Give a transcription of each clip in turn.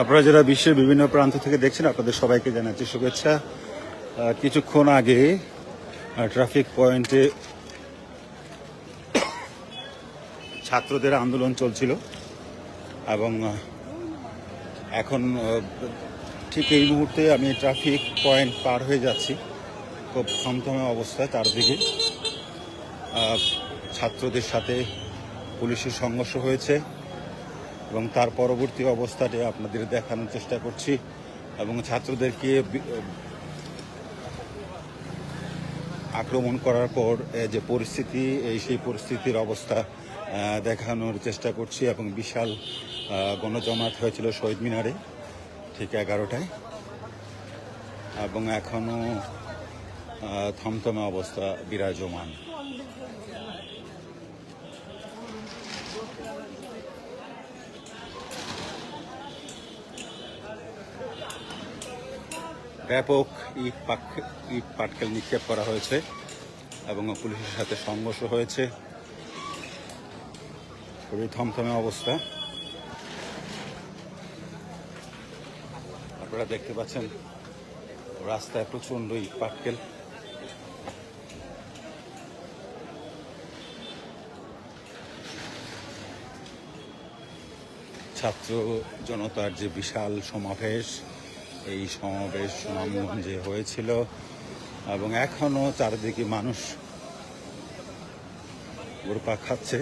আপনারা যারা বিশ্বের বিভিন্ন প্রান্ত থেকে দেখছেন আপনাদের সবাইকে জানাচ্ছি শুভেচ্ছা। কিছুক্ষণ আগে ট্রাফিক পয়েন্টে ছাত্রদের আন্দোলন চলছিল এবং এখন ঠিক এই মুহূর্তে আমি ট্রাফিক পয়েন্ট পার হয়ে যাচ্ছি। খুব থমথমে অবস্থা, চারদিকে ছাত্রদের সাথে পুলিশের সংঘর্ষ হয়েছে এবং তার পরবর্তী অবস্থাটি আপনাদের দেখানোর চেষ্টা করছি এবং ছাত্রদেরকে আক্রমণ করার পর যে পরিস্থিতি, সেই পরিস্থিতির অবস্থা দেখানোর চেষ্টা করছি এবং বিশাল গণজমায়েত হয়েছিল শহীদ মিনারে ঠিক 11টায় এবং এখনও থমথমে অবস্থা বিরাজমান। ব্যাপক ইট পাটকেল নিক্ষেপ করা হয়েছে এবং পুলিশের সাথে সংঘর্ষ হয়েছে। খুবই থমথমে অবস্থা। আপনারা দেখতে পাচ্ছেন রাস্তায় প্রচণ্ড ইট পাটকেল। ছাত্র জনতার যে বিশাল সমাবেশ, এই সমাবেশ সুনামগঞ্জে হয়েছিল এবং এখনো চারিদিকে মানুষ ঘুরপাক খাচ্ছে।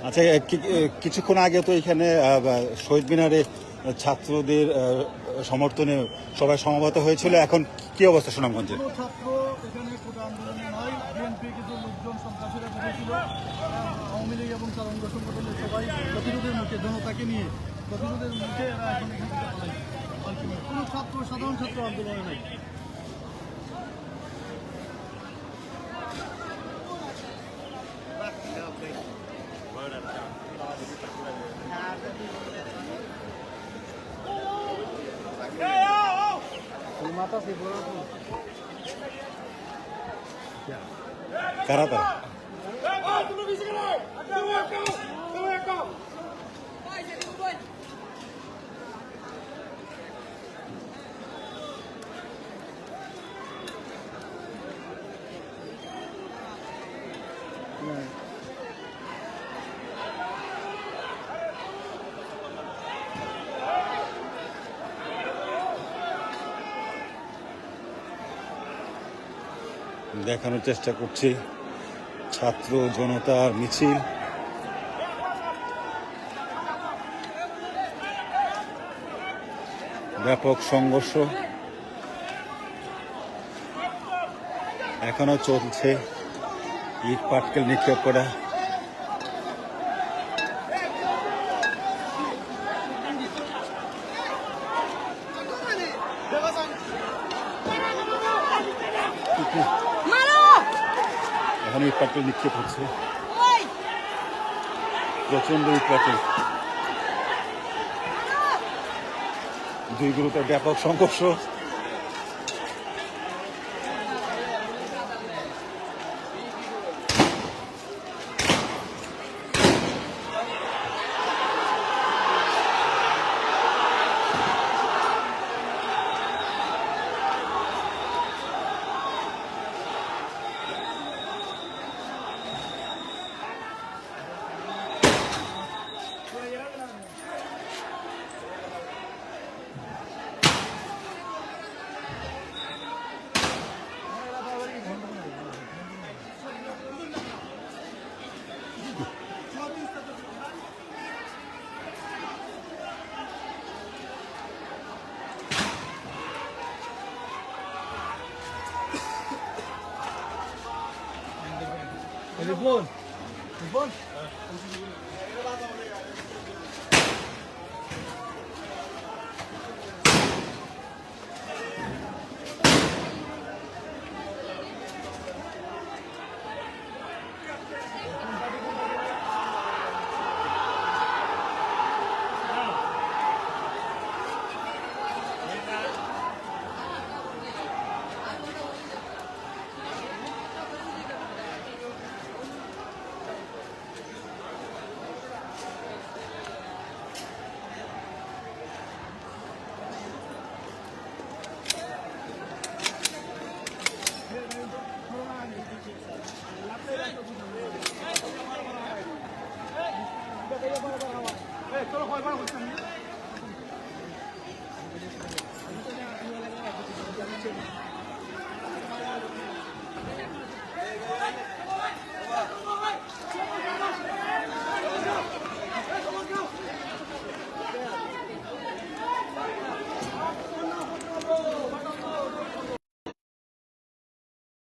আচ্ছা, কিছুক্ষণ আগে তো এখানে শহীদ মিনারে ছাত্রদের সমর্থনে সবাই সমবেত হয়েছিল, এখন কি অবস্থা সুনামগঞ্জে? ছাত্র এখানে কোটা আন্দোলনে নয়, বিএনপি কিছু লোকজন সন্ত্রাসীরা বসেছিল, আওয়ামী লীগ এবং তরঙ্গ সংগঠনের সবাই প্রতিরোধের মুখে, জনতাকে নিয়ে প্রতিরোধের মুখে এরা এখন এখান থেকে পালায়। কোনো ছাত্র, সাধারণ ছাত্র আন্দোলনে নাই। কারা তারা? দেখানোর চেষ্টা করছি ছাত্র জনতার মিছিল। ব্যাপক সংঘর্ষ এখনো চলছে, ইট পাটকেল নিক্ষেপ করা। এখন ইট পাটকেল নিক্ষেপ হচ্ছে, প্রচন্ড ইট পাটকেল। দুই গ্রুপের ব্যাপক সংঘর্ষ। রিপন রিপন চলো